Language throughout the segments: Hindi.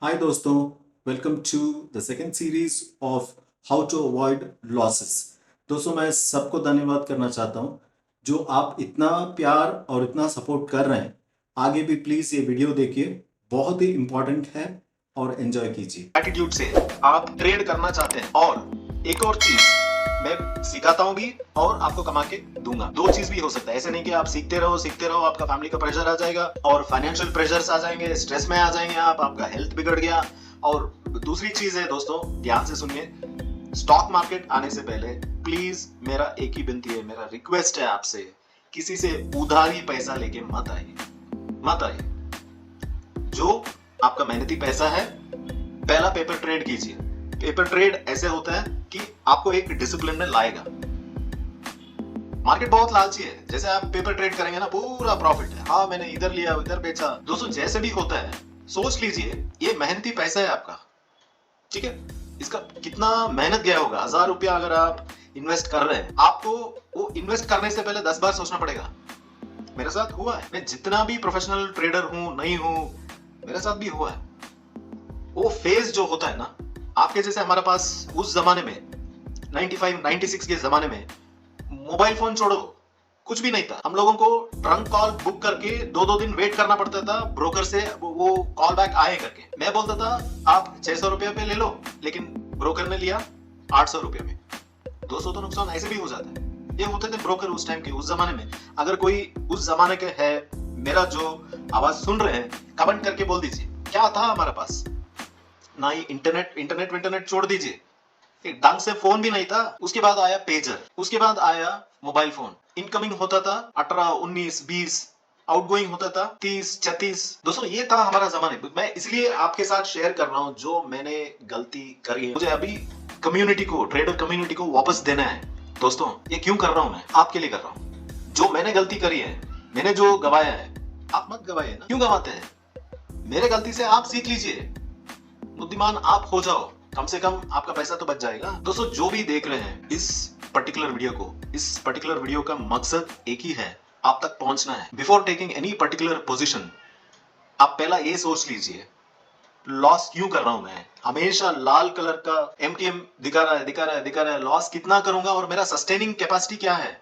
हाय दोस्तों, welcome to the second series of how to avoid losses. दोस्तों, मैं सबको धन्यवाद करना चाहता हूं जो आप इतना प्यार और इतना सपोर्ट कर रहे हैं। आगे भी प्लीज़ ये वीडियो देखिए, बहुत ही इम्पोर्टेंट है और एंजॉय कीजिए। एटीट्यूड से आप ट्रेड करना चाहते हैं। और एक और चीज मैं सिखाता हूं भी और आपको कमा के दूंगा। दो चीज भी हो सकता है, ऐसे नहीं कि आप सीखते रहो आपका फैमिली का प्रेशर आ जाएगा और फाइनेंशियल प्रेशर्स आ जाएंगे, स्ट्रेस में आ जाएंगे आप, आपका हेल्थ बिगड़ गया। और दूसरी चीज है दोस्तों, ध्यान से सुनिए, स्टॉक मार्केट आने से पहले प्लीज मेरा एक ही विनती है, मेरा रिक्वेस्ट है आपसे, किसी से उधारी पैसा लेके मत आइए, मत आइए। जो आपका मेहनती पैसा है, पहला पेपर ट्रेड कीजिए। पेपर ट्रेड ऐसे होता है कि आपको एक डिसिप्लिन में लाएगा। मार्केट बहुत लालची है, जैसे आप पेपर ट्रेड करेंगे ना, पूरा प्रॉफिट है, हाँ मैंने इधर लिया इधर बेचा। दोस्तों, जैसे भी होता है, सोच लीजिए ये मेहनती पैसा है आपका, ठीक है, इसका कितना मेहनत गया होगा। 1000 रुपया अगर आप इन्वेस्ट कर रहे हैं, आपको वो इन्वेस्ट करने से पहले 10 बार सोचना पड़ेगा। मेरे साथ हुआ है, मैं जितना भी प्रोफेशनल ट्रेडर हूं नहीं हूं, मेरे साथ भी हुआ है। वो फेज जो होता है ना, आपके जैसे हमारे पास उस जमाने में 95 96 के जमाने में मोबाइल फोन छोड़ो, कुछ भी नहीं था। हम लोगों को ट्रंक कॉल बुक करके 2-2 दिन वेट करना पड़ता था ब्रोकर से, वो कॉल बैक आए करके। मैं बोलता था आप 600 रुपये पे ले लो, लेकिन ब्रोकर ने लिया 800 रुपये में। 200 तो नुकसान ऐसे भी हो जाता है। ये होते थे ब्रोकर उस टाइम के, उस जमाने में। अगर कोई उस जमाने के है, मेरा जो आवाज सुन रहे हैं, कमेंट करके बोल दीजिए क्या था हमारे पास। ना ही इंटरनेट छोड़ दीजिए, एक ढंग से फोन भी नहीं था। उसके बाद आया पेजर, उसके बाद आया मोबाइल फोन। इनकमिंग होता था 18 19 20, आउटगोइंग होता था 30 36। दोस्तों, ये था हमारा जमाने। मैं इसलिए आपके साथ शेयर कर रहा हूं जो मैंने गलती करी है। मुझे अभी कम्युनिटी को, ट्रेडर कम्युनिटी को वापस देना है। दोस्तों, ये क्यों कर रहा हूं, मैं आपके लिए कर रहा हूं। जो मैंने गलती करी है, मैंने जो गवाया है, आप मत गवाइए ना। क्यों गवाते हैं? मेरे गलती से आप सीख लीजिए, बुद्धिमान आप हो जाओ, कम से कम आपका पैसा तो बच जाएगा। दोस्तों, जो भी देख रहे हैं इस पर्टिकुलर वीडियो को, इस पर्टिकुलर वीडियो का मकसद एक ही है, आप तक पहुंचना है। Before taking any particular position, आप पहला ये सोच लीजिए, लॉस क्यों कर रहा हूं मैं। हमेशा लाल कलर का एमटीएम दिखा रहा है, दिखा रहा है, दिखा रहा है, लॉस कितना करूंगा और मेरा सस्टेनिंग कैपेसिटी क्या है।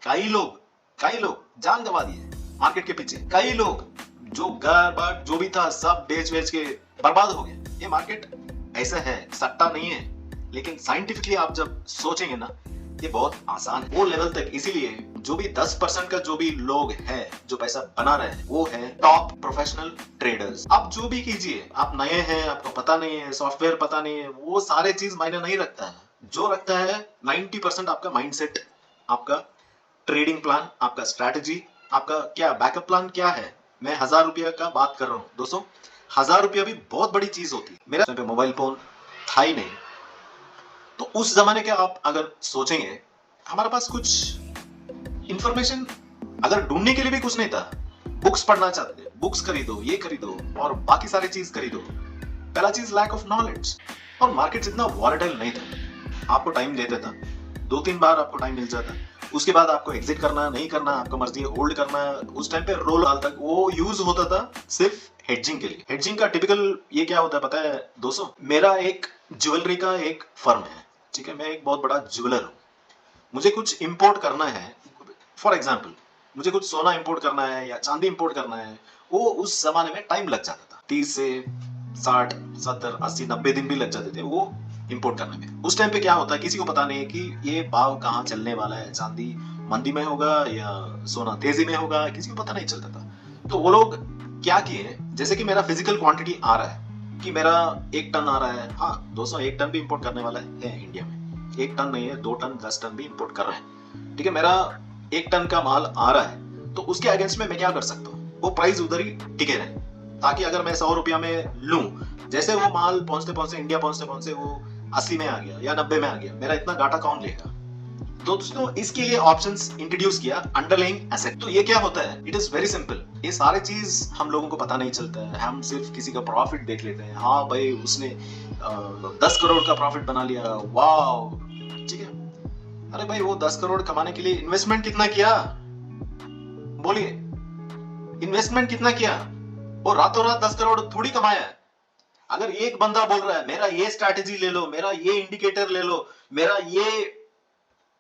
कई लोग जान गंवा दिए मार्केट के पीछे। कई लोग जो घर बार जो भी था सब बेच बेच के बर्बाद हो गए। ये मार्केट ऐसा है, सट्टा नहीं है। लेकिन साइंटिफिकली आप जब सोचेंगे ना, ये बहुत आसान है वो लेवल तक। इसीलिए जो भी 10% का जो भी लोग हैं जो पैसा बना रहे हैं, वो है टॉप प्रोफेशनल ट्रेडर्स। आप जो भी कीजिए, आप नए हैं, आपको पता नहीं है, सॉफ्टवेयर पता नहीं है, वो सारे चीज मायने नहीं रखता है। जो रखता है 90% आपका माइंडसेट, आपका ट्रेडिंग प्लान, आपका स्ट्रैटेजी, आपका क्या बैकअप प्लान क्या है। मैं 1000 रुपया का बात कर रहा हूँ दोस्तों। 1000 रुपया भी बहुत बड़ी चीज होती है। मेरा पे मोबाइल फोन था ही नहीं, तो उस जमाने के आप अगर सोचेंगे, हमारे पास कुछ इंफॉर्मेशन अगर ढूंढने के लिए भी कुछ नहीं था। बुक्स पढ़ना चाहते थे, बुक्स खरीदो, ये खरीदो और बाकी सारी चीज खरीदो। पहला चीज लैक ऑफ नॉलेज। और मार्केट इतना वॉलेटाइल नहीं था, आपको टाइम देता था, 2-3 बार आपको टाइम मिल जाता। उसके बाद आपको एग्जिट करना नहीं करना आपका मर्जी है, होल्ड करना। उस टाइम पे रोल हाल तक वो यूज होता था सिर्फ हेडजिंग के लिए। हेडजिंग का टिपिकल ये क्या होता है पता है दोस्तों? मेरा एक ज्वेलरी का एक फर्म है, ठीक है, मैं एक बहुत बड़ा ज्वेलर हूँ। मुझे कुछ इंपोर्ट करना है, फॉर एग्जाम्पल मुझे कुछ सोना इंपोर्ट करना है या चांदी इंपोर्ट करना है, वो उस जमाने में टाइम लग जाता था। 30 से 60 70 80 90 दिन भी लग जाते थे वो इंपोर्ट करने में। उस टाइम पे क्या होता है, किसी को पता नहीं है कि ये भाव कहाँ चलने वाला है, चांदी मंदी में होगा या सोना तेजी में होगा, किसी को पता नहीं चलता था। तो वो लोग क्या किए, जैसे कि मेरा फिजिकल क्वांटिटी आ रहा है कि मेरा 1 टन आ रहा है, हाँ 201 टन भी इंपोर्ट करने वाला है इंडिया में। 1 टन नहीं है, 2 टन 10 टन भी इंपोर्ट कर रहे हैं, ठीक है। मेरा 1 टन का माल आ रहा है, तो उसके अगेंस्ट में मैं क्या कर सकता हूँ, वो प्राइस उधर ही टिके रहे, ताकि अगर मैं 100 रुपया में लूं, जैसे वो माल पहुंचते पहुंचते इंडिया पहुंचते पहुंचते वो 80 में आ गया या 90 में आ गया, मेरा इतना घाटा कौन लेगा। दोस्तों, इसके लिए ऑप्शंस इंट्रोड्यूस किया, अंडरलाइंग एसेट। तो ये क्या होता है, इट इज वेरी सिंपल। ये सारे चीज हम लोगों को पता नहीं चलता है, हम सिर्फ किसी का प्रॉफिट देख लेते हैं। हाँ भाई, उसने 10 करोड़ का प्रॉफिट बना लिया, वाह, ठीक है। अरे भाई, वो 10 करोड़ कमाने के लिए इन्वेस्टमेंट कितना किया, बोलिए, इन्वेस्टमेंट कितना किया? वो रातों रात 10 करोड़ थोड़ी कमाया है। अगर एक बंदा बोल रहा है मेरा ये स्ट्रैटेजी ले लो, मेरा ये इंडिकेटर ले लो, मेरा ये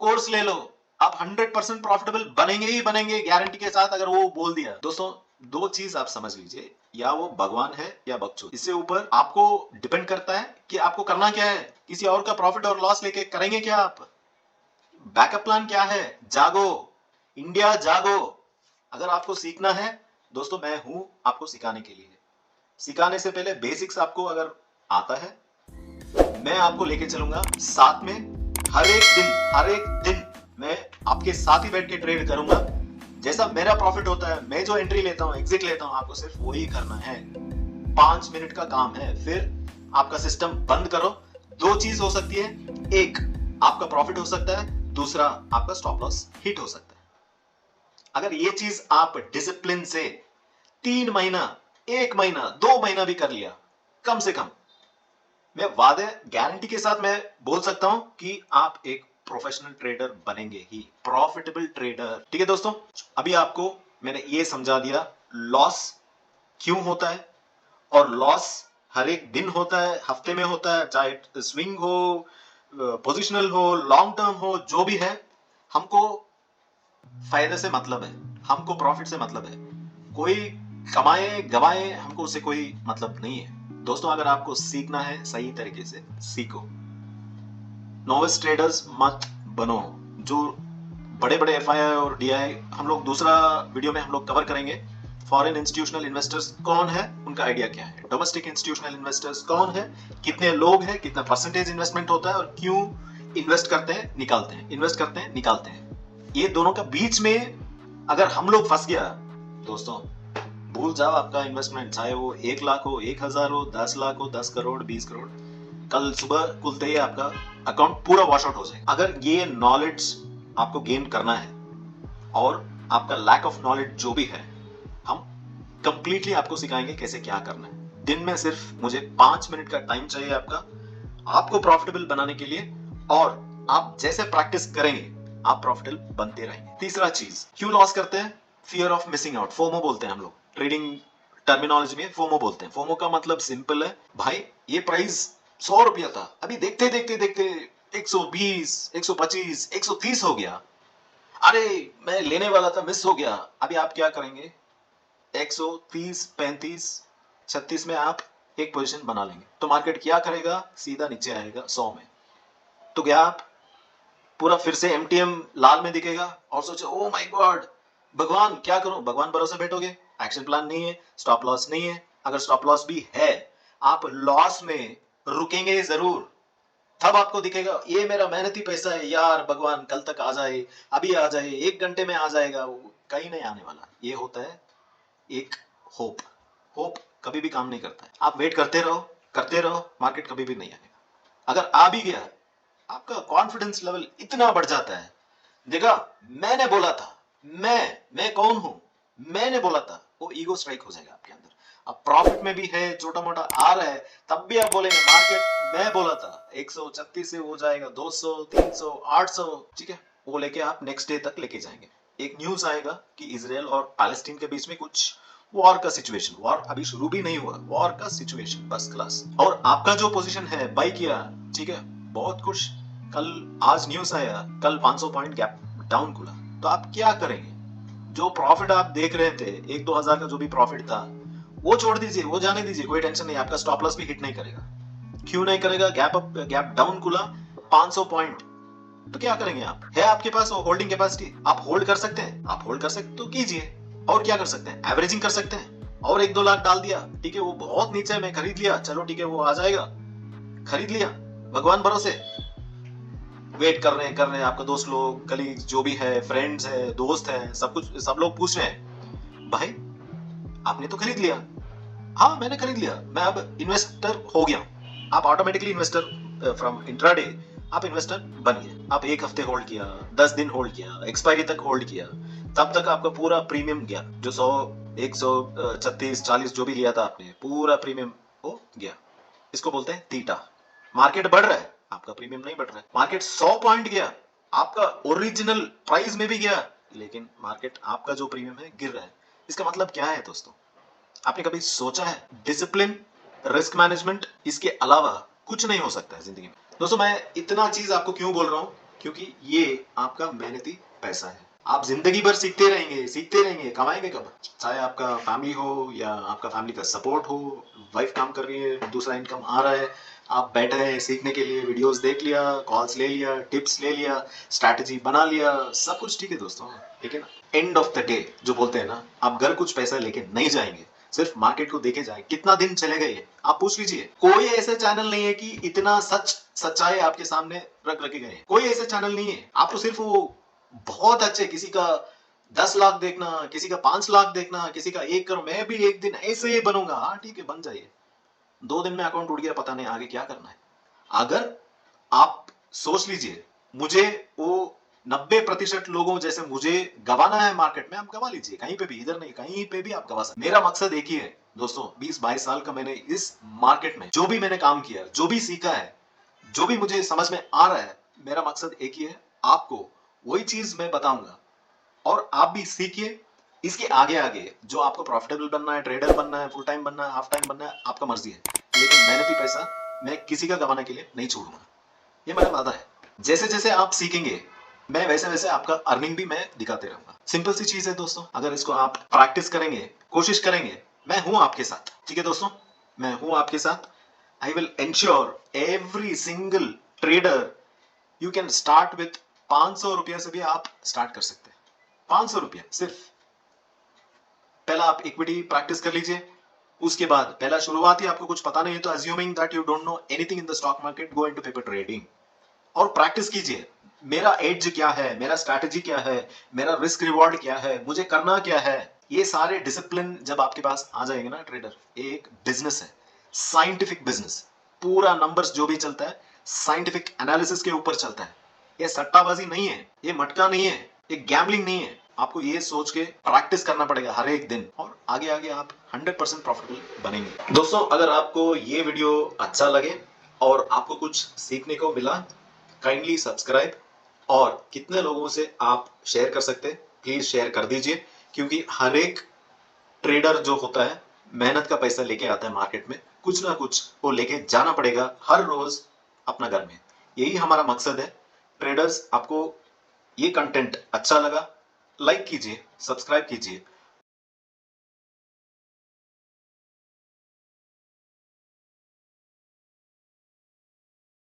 कोर्स ले लो, आप 100% प्रॉफिटेबल बनेंगे ही बनेंगे गारंटी के साथ। अगर वो बोल दिया दोस्तों, दो चीज आप समझ लीजिए, या वो भगवान है या बकचोद। इससे ऊपर आपको डिपेंड करता है कि आपको करना क्या है। किसी और का प्रॉफिट और लॉस लेके करेंगे क्या आप? बैकअप प्लान क्या है? जागो इंडिया जागो। अगर आपको सीखना है दोस्तों, मैं हूं आपको सिखाने के लिए। सिखाने से पहले बेसिक्स आपको अगर आता है, मैं आपको लेके चलूंगा साथ में। हर एक दिन मैं आपके साथ ही बैठ के ट्रेड करूंगा। जैसा मेरा प्रॉफिट होता है, मैं जो एंट्री लेता हूं, एग्जिट लेता हूं, आपको सिर्फ वही करना है। 5 मिनट का काम है, फिर आपका सिस्टम बंद करो। दो चीज हो सकती है, एक आपका प्रॉफिट हो सकता है, दूसरा आपका स्टॉप लॉस हिट हो सकता है। अगर ये चीज आप डिसिप्लिन से 3 महीना, 1 महीना, 2 महीना भी कर लिया, कम से कम, मैं वादे गारंटी के साथ मैं बोल सकता हूं कि आप एक प्रोफेशनल ट्रेडर बनेंगे ही, प्रॉफिटेबल ट्रेडर। ठीक है दोस्तों, अभी आपको मैंने ये समझा दिया लॉस क्यों होता है, और लॉस हर एक दिन होता है, हफ्ते में होता है, चाहे स्विंग हो, पोजिशनल हो, लॉन्ग टर्म हो, जो भी है। हमको फायदे से मतलब है, हमको प्रॉफिट से मतलब है। कोई कमाए गवाए, हमको उससे कोई मतलब नहीं है। दोस्तों, अगर आपको सीखना है सही तरीके से सीखो। नोविस ट्रेडर्स मत बनो। जो बड़े बड़े एफआई और डीआई हम लोग दूसरा वीडियो में हम लोग कवर करेंगे। फॉरेन इंस्टीट्यूशनल इन्वेस्टर्स कौन है, उनका आइडिया क्या है, डोमेस्टिक इंस्टीट्यूशनल इन्वेस्टर्स कौन है, कितने लोग हैं, कितना परसेंटेज इन्वेस्टमेंट होता है, और क्यों इन्वेस्ट करते हैं निकालते हैं, इन्वेस्ट करते हैं निकालते हैं। ये दोनों का बीच में अगर हम लोग फंस गया दोस्तों, भूल जाओ आपका इन्वेस्टमेंट। चाहे वो 1 लाख हो, 1,000 हो, 10 लाख हो, 10 करोड़, 20 करोड़, कल सुबह खुलते ही आपका अकाउंट पूरा वॉश आउट हो जाएगा। अगर ये नॉलेज आपको गेन करना है, और आपका लैक ऑफ नॉलेज जो भी है, हम कंप्लीटली आपको सिखाएंगे कैसे क्या करना है। दिन में सिर्फ मुझे 5 मिनट का टाइम चाहिए आपको प्रॉफिटेबल बनाने के लिए, और आप जैसे प्रैक्टिस करेंगे आप प्रॉफिटेबल बनते रहेंगे। तीसरा चीज, क्यों लॉस करते हैं? Fear of missing out, FOMO बोलते हैं हम लोग ट्रेडिंग टर्मिनोलॉजी में, फोमो बोलते हैं। फोमो का मतलब सिंपल है, भाई ये प्राइस 100 रुपया था, अभी देखते देखते देखते 120, 125, 130 हो गया, अरे मैं लेने वाला था, मिस हो गया। अभी आप क्या करेंगे? 130, 35, 36 में आप एक पोजीशन बना लेंगे, तो मार्केट क्या करेगा? सीधा नीचे आएगा 100 में। तो क्या आप पूरा फिर से एमटीएम लाल में दिखेगा और सोचे ओ माय गॉड भगवान क्या करूं? भगवान भरोसे बैठोगे, एक्शन प्लान नहीं है, स्टॉप लॉस नहीं है। अगर स्टॉप लॉस भी है, आप लॉस में रुकेंगे जरूर, तब आपको दिखेगा ये मेरा मेहनती पैसा है यार, भगवान कल तक आ जाए, अभी आ जाए, 1 घंटे में आ जाएगा। कहीं नहीं आने वाला। ये होता है एक होप। होप कभी भी काम नहीं करता है। आप वेट करते रहो, मार्केट कभी भी नहीं आएगा। अगर आ भी गया, आपका कॉन्फिडेंस लेवल इतना बढ़ जाता है, देखा मैंने बोला था, मैं कौन हूं, मैंने बोला था, वो ईगो स्ट्राइक हो जाएगा आपके अंदर। अब प्रॉफिट में भी है, छोटा मोटा आ रहा है, तब भी आप बोलेंगे मार्केट मैं बोला था 136 से हो जाएगा 200, 300, 800। ठीक है, वो लेके आप नेक्स्ट डे तक लेके जाएंगे। एक न्यूज आएगा कि इजराइल और पैलेस्टीन के बीच में कुछ वॉर का सिचुएशन, वॉर अभी शुरू भी नहीं हुआ, वॉर का सिचुएशन फर्स्ट क्लास, और आपका जो पोजीशन है बाई किया, ठीक है, बहुत खुश। कल आज न्यूज आया, कल 500 पॉइंट गैप डाउन खुला, तो आप क्या करेंगे? जो प्रॉफिट आप देख रहे थे, 1-2 हजार का जो भी प्रॉफिट था, वो छोड़ दीजिए, वो जाने दीजिए, कोई टेंशन नहीं। आपका स्टॉप लॉस भी हिट नहीं करेगा। क्यों नहीं करेगा? गैप अप, गैप डाउन खुला 500 पॉइंट, तो क्या करेंगे आप? है आपके पास वो होल्डिंग कैपेसिटी, आप होल्ड कर सकते हैं, आप होल्ड कर सकते तो कीजिए। और क्या कर सकते हैं? एवरेजिंग कर सकते हैं, और 1-2 लाख डाल दिया, ठीक है, वो बहुत नीचे है, मैं खरीद लिया, चलो ठीक है, वो आ जाएगा, खरीद लिया, भगवान भरोसे। वेट कर रहे हैं आपका दोस्त लोग, कलीग जो भी है, फ्रेंड्स है, दोस्त है, सब लोग पूछ रहे हैं भाई आपने तो खरीद लिया। हाँ मैंने खरीद लिया, मैं अब इन्वेस्टर हो गया। आप ऑटोमेटिकली इन्वेस्टर फ्रॉम इंट्राडे आप इन्वेस्टर बन गए। आप 1 हफ्ते होल्ड किया, 10 दिन होल्ड किया, एक्सपायरी तक होल्ड किया, तब तक आपका पूरा प्रीमियम गया। जो 100, 136, 40 जो भी लिया था आपने, पूरा प्रीमियम हो गया। इसको बोलते हैं थीटा। मार्केट बढ़ रहा है, आपका प्रीमियम नहीं बढ़ रहा है। मार्केट 100 पॉइंट गया, आपका ओरिजिनल प्राइस में भी गया, लेकिन मार्केट आपका जो प्रीमियम है गिर रहा है। इसका मतलब क्या है दोस्तों? आपने कभी सोचा है डिसिप्लिन रिस्क मैनेजमेंट, इसके अलावा कुछ नहीं हो सकता है जिंदगी में। दोस्तों मैं इतना चीज आपको क्यों बोल रहा हूँ, क्योंकि ये आपका मेहनती पैसा है। आप जिंदगी भर सीखते रहेंगे, कमाएंगे कब? चाहे आपका फैमिली हो या आपका फैमिली का सपोर्ट हो, वाइफ काम कर रही है, दूसरा इनकम आ रहा है, आप बैठे हैं सीखने के लिए, वीडियोस देख लिया, कॉल्स ले लिया, टिप्स ले लिया, स्ट्रैटेजी बना लिया, सब कुछ ठीक है दोस्तों। लेकिन एंड ऑफ द डे जो बोलते हैं ना, आप घर कुछ पैसा लेके नहीं जाएंगे, सिर्फ मार्केट को देखे जाए कितना दिन चलेगा ये आप पूछ लीजिए। कोई ऐसा चैनल नहीं है कि इतना सच्चाई आपके सामने रख रखे गए, कोई ऐसा चैनल नहीं है। आप तो सिर्फ वो बहुत अच्छे, किसी का 10 लाख देखना, किसी का 5 लाख देखना, किसी का 1 करोड़, मैं भी एक दिन ऐसे ही बनूंगा। हाँ ठीक है, बन जाइए। 2 दिन में अकाउंट उड़ गया, पता नहीं आगे क्या करना है। अगर आप सोच लीजिए, मुझे वो 90% लोगों जैसे मुझे गवाना है मार्केट में, आप गवा लीजिए, कहीं पे भी, इधर नहीं कहीं पे भी आप गवा सकते। मेरा मकसद एक ही है दोस्तों, 20-22 साल का मैंने इस मार्केट में जो भी मैंने काम किया, जो भी सीखा है, जो भी मुझे समझ में आ रहा है, मेरा मकसद एक ही है, आपको वही चीज मैं बताऊंगा और आप भी सीखिए। इसके आगे आगे जो आपको प्रॉफिटेबल बनना है, ट्रेडर बनना है, फुल टाइम बनना है, हाफ टाइम बनना है, आपका मर्जी है, लेकिन मेहनती पैसा मैं किसी का गवाने के लिए नहीं छोड़ूंगा, ये मेरा वादा है। जैसे जैसे आप सीखेंगे, मैं वैसे वैसे आपका अर्निंग भी मैं दिखाते रहूंगा। सिंपल सी चीज है दोस्तों, अगर इसको आप प्रैक्टिस करेंगे, कोशिश करेंगे, मैं हूं आपके साथ। ठीक है दोस्तों, मैं हूं आपके साथ। I will ensure every single trader, you can start with 500 रुपया से भी आप स्टार्ट कर सकते हैं। 500 रुपया सिर्फ। पहला आप इक्विटी प्रैक्टिस कर लीजिए, उसके बाद पहला शुरुआत ही आपको कुछ पता नहीं है तो assuming that you don't know anything in the stock market, go into paper trading और प्रैक्टिस कीजिए। मेरा एज क्या है, मेरा स्ट्रैटेजी क्या है, मेरा रिस्क रिवॉर्ड क्या है, मुझे करना क्या है, ये सारे डिसिप्लिन जब आपके पास आ जाएंगे ना ट्रेडर, एक बिजनेस है, साइंटिफिक बिजनेस, पूरा नंबर्स जो भी चलता है साइंटिफिक एनालिसिस के ऊपर चलता है। ये सट्टाबाजी नहीं है, ये मटका नहीं है, ये गैम्बलिंग नहीं है। आपको ये सोच के प्रैक्टिस करना पड़ेगा हर एक दिन और आगे आगे आप 100% प्रॉफिटेबल बनेंगे। दोस्तों अगर आपको ये वीडियो अच्छा लगे और आपको कुछ सीखने को मिला, काइंडली सब्सक्राइब और कितने लोगों से आप शेयर कर सकते हैं प्लीज शेयर कर दीजिए, क्योंकि हर एक ट्रेडर जो होता है मेहनत का पैसा लेके आता है मार्केट में, कुछ ना कुछ वो लेके जाना पड़ेगा हर रोज अपना घर में। यही हमारा मकसद है। ट्रेडर्स, आपको ये कंटेंट अच्छा लगा, लाइक कीजिए, सब्सक्राइब कीजिए